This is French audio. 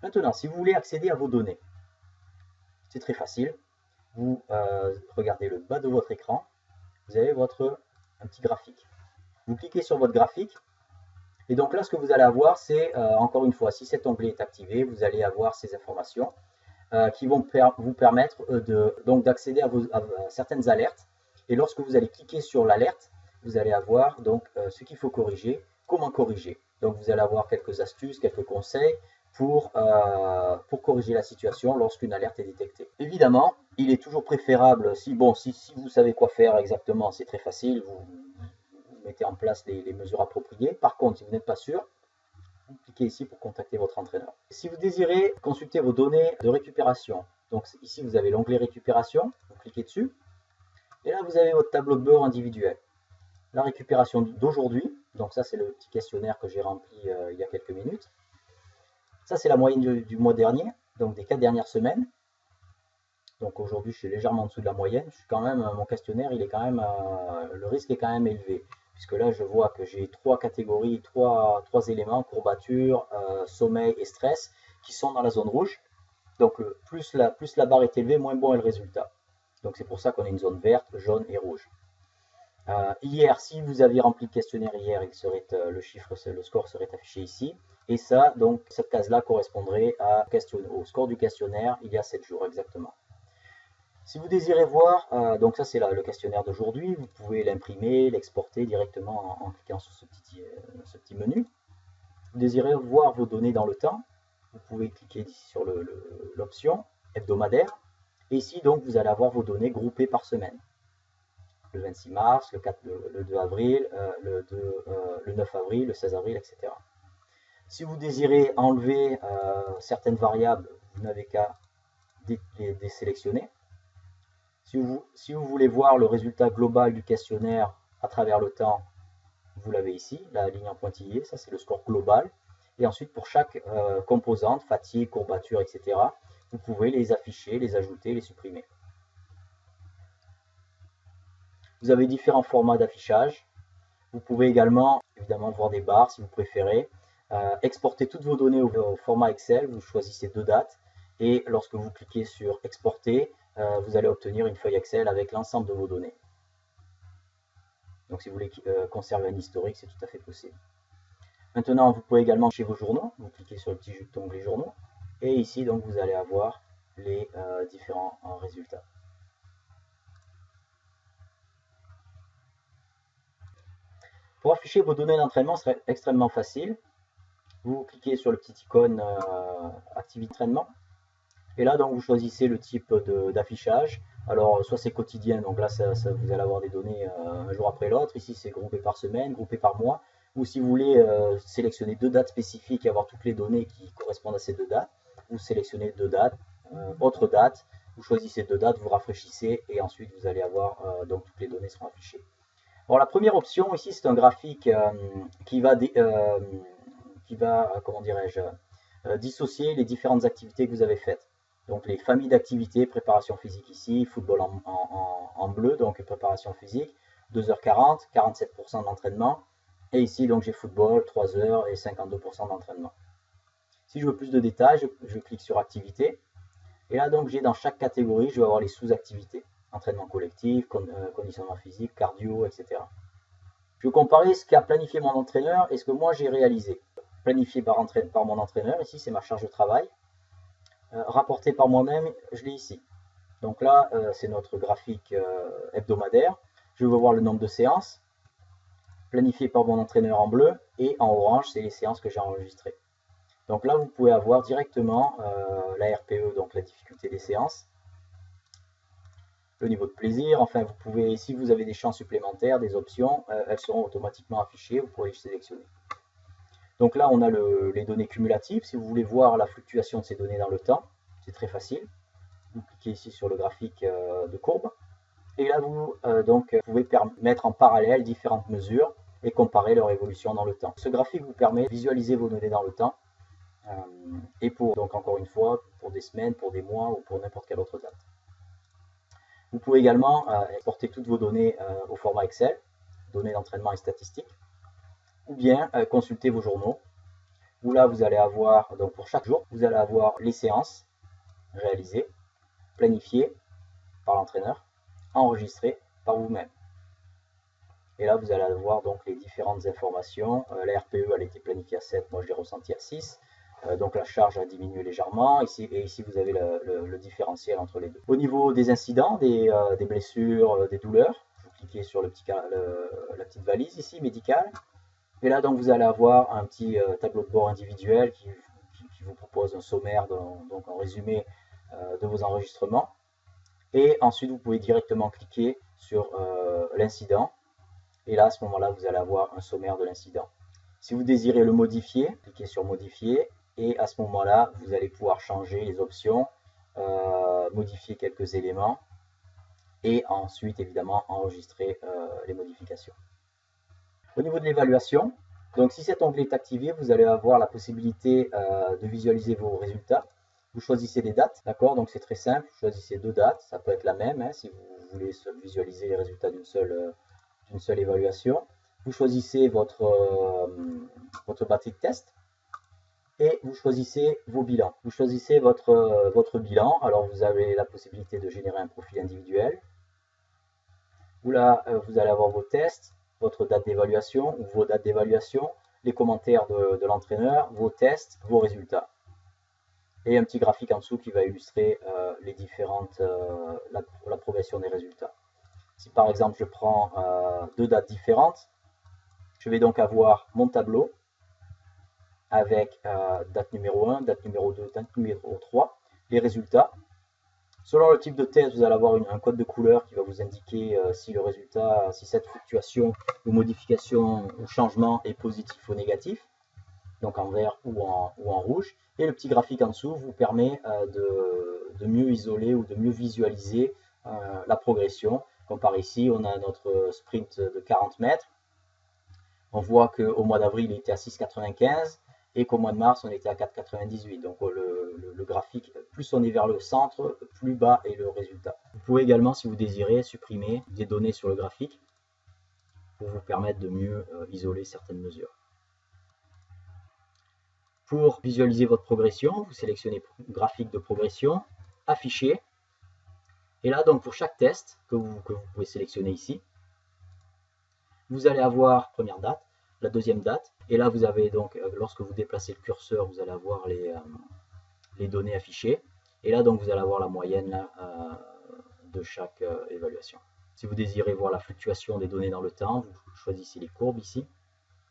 Maintenant, si vous voulez accéder à vos données, c'est très facile. Vous regardez le bas de votre écran, vous avez un petit graphique. Vous cliquez sur votre graphique, et donc là, ce que vous allez avoir, c'est, encore une fois, si cet onglet est activé, vous allez avoir ces informations qui vont vous permettre d'accéder à certaines alertes. Et lorsque vous allez cliquer sur l'alerte, vous allez avoir ce qu'il faut corriger, comment corriger. Donc vous allez avoir quelques astuces, quelques conseils pour corriger la situation lorsqu'une alerte est détectée. Évidemment, il est toujours préférable, si vous savez quoi faire exactement, c'est très facile, vous mettez en place les mesures appropriées. Par contre, si vous n'êtes pas sûr, vous cliquez ici pour contacter votre entraîneur. Si vous désirez consulter vos données de récupération, donc ici vous avez l'onglet récupération, vous cliquez dessus, et là vous avez votre tableau de bord individuel. La récupération d'aujourd'hui, donc ça c'est le petit questionnaire que j'ai rempli il y a quelques minutes. Ça c'est la moyenne du mois dernier, donc des 4 dernières semaines. Donc aujourd'hui je suis légèrement en dessous de la moyenne. Mon questionnaire, le risque est quand même élevé. Puisque là je vois que j'ai 3 catégories, 3 éléments, courbature, sommeil et stress, qui sont dans la zone rouge. Donc plus la barre est élevée, moins bon est le résultat. Donc c'est pour ça qu'on a une zone verte, jaune et rouge. Hier, si vous aviez rempli le questionnaire hier, le score serait affiché ici. Et ça, donc cette case-là correspondrait au score du questionnaire il y a 7 jours exactement. Si vous désirez voir, donc ça c'est le questionnaire d'aujourd'hui, vous pouvez l'imprimer, l'exporter directement en cliquant sur ce petit menu. Vous désirez voir vos données dans le temps, vous pouvez cliquer ici sur l'option hebdomadaire. Et ici donc vous allez avoir vos données groupées par semaine. Le 26 mars, le 2 avril, le 9 avril, le 16 avril, etc. Si vous désirez enlever certaines variables, vous n'avez qu'à les désélectionner. Si vous voulez voir le résultat global du questionnaire à travers le temps, vous l'avez ici, la ligne en pointillé, ça c'est le score global. Et ensuite pour chaque composante, fatigue, courbature, etc., vous pouvez les afficher, les ajouter, les supprimer. Vous avez différents formats d'affichage. Vous pouvez également, évidemment, voir des barres si vous préférez. Exporter toutes vos données au format Excel, vous choisissez 2 dates. Et lorsque vous cliquez sur exporter, vous allez obtenir une feuille Excel avec l'ensemble de vos données. Donc si vous voulez conserver un historique, c'est tout à fait possible. Maintenant, vous pouvez également afficher vos journaux. Vous cliquez sur le petit onglet journaux. Et ici, donc, vous allez avoir les différents résultats. Pour afficher vos données d'entraînement, ce serait extrêmement facile. Vous cliquez sur le petit icône activité d'entraînement. Et là, donc, vous choisissez le type d'affichage. Alors, soit c'est quotidien, donc là, vous allez avoir des données un jour après l'autre. Ici, c'est groupé par semaine, groupé par mois. Ou si vous voulez sélectionner 2 dates spécifiques et avoir toutes les données qui correspondent à ces 2 dates, vous sélectionnez 2 dates, autre date, vous choisissez 2 dates, vous rafraîchissez et ensuite vous allez avoir, donc toutes les données seront affichées. Alors, la première option ici, c'est un graphique qui va comment dirais-je, dissocier les différentes activités que vous avez faites. Donc les familles d'activités, préparation physique ici, football en bleu, donc préparation physique, 2h40, 47% d'entraînement. Et ici, donc j'ai football, 3h et 52% d'entraînement. Si je veux plus de détails, je clique sur activité. Et là, donc j'ai dans chaque catégorie, je vais avoir les sous-activités. Entraînement collectif, conditionnement physique, cardio, etc. Je vais comparer ce qu'a planifié mon entraîneur et ce que moi j'ai réalisé. Planifié par mon entraîneur, ici c'est ma charge de travail. Rapporté par moi-même, je l'ai ici. Donc là, c'est notre graphique hebdomadaire. Je vais voir le nombre de séances. Planifié par mon entraîneur en bleu. Et en orange, c'est les séances que j'ai enregistrées. Donc là, vous pouvez avoir directement la RPE, donc la difficulté des séances. Le niveau de plaisir. Enfin, vous pouvez, si vous avez des champs supplémentaires, des options, elles seront automatiquement affichées. Vous pourrez les sélectionner. Donc là, on a les données cumulatives. Si vous voulez voir la fluctuation de ces données dans le temps, c'est très facile. Vous cliquez ici sur le graphique de courbe. Et là, vous pouvez mettre en parallèle différentes mesures et comparer leur évolution dans le temps. Ce graphique vous permet de visualiser vos données dans le temps. Et donc encore une fois, pour des semaines, pour des mois ou pour n'importe quelle autre date. Vous pouvez également exporter toutes vos données au format Excel, données d'entraînement et statistiques, ou bien consulter vos journaux. où là vous allez avoir, donc pour chaque jour, vous allez avoir les séances réalisées, planifiées par l'entraîneur, enregistrées par vous-même. Et là vous allez avoir donc les différentes informations. La RPE elle était planifiée à 7, moi je l'ai ressenti à 6. Donc la charge a diminué légèrement, et ici vous avez le différentiel entre les deux. Au niveau des incidents, des blessures, des douleurs, vous cliquez sur la petite valise ici, médicale, et là donc vous allez avoir un petit tableau de bord individuel qui vous propose un sommaire, donc en résumé de vos enregistrements, et ensuite vous pouvez directement cliquer sur l'incident, et là à ce moment-là vous allez avoir un sommaire de l'incident. Si vous désirez le modifier, cliquez sur modifier, et à ce moment-là, vous allez pouvoir changer les options, modifier quelques éléments, et ensuite, évidemment, enregistrer les modifications. Au niveau de l'évaluation, donc si cet onglet est activé, vous allez avoir la possibilité de visualiser vos résultats. Vous choisissez des dates, d'accord? Donc c'est très simple, vous choisissez 2 dates, ça peut être la même, hein, si vous voulez visualiser les résultats d'une seule évaluation. Vous choisissez votre batterie de test, et vous choisissez vos bilans. Vous choisissez votre bilan. Alors vous avez la possibilité de générer un profil individuel. Là, vous allez avoir vos tests, votre date d'évaluation ou vos dates d'évaluation, les commentaires de l'entraîneur, vos tests, vos résultats. Et un petit graphique en dessous qui va illustrer les différentes, la progression des résultats. Si par exemple je prends 2 dates différentes, je vais donc avoir mon tableau avec date numéro 1, date numéro 2, date numéro 3, les résultats. Selon le type de test, vous allez avoir un code de couleur qui va vous indiquer si le résultat, si cette fluctuation ou modification ou changement est positif ou négatif, donc en vert ou en rouge. Et le petit graphique en dessous vous permet de mieux isoler ou de mieux visualiser la progression. Comme par ici, on a notre sprint de 40 mètres. On voit qu'au mois d'avril, il était à 6,95 et qu'au mois de mars, on était à 4,98. Donc le graphique, plus on est vers le centre, plus bas est le résultat. Vous pouvez également, si vous désirez, supprimer des données sur le graphique pour vous permettre de mieux isoler certaines mesures. Pour visualiser votre progression, vous sélectionnez graphique de progression, afficher. Et là, donc pour chaque test que vous pouvez sélectionner ici, vous allez avoir première date, la deuxième date, et là vous avez donc, lorsque vous déplacez le curseur, vous allez avoir les données affichées, et là donc vous allez avoir la moyenne là, de chaque évaluation. Si vous désirez voir la fluctuation des données dans le temps, vous choisissez les courbes ici,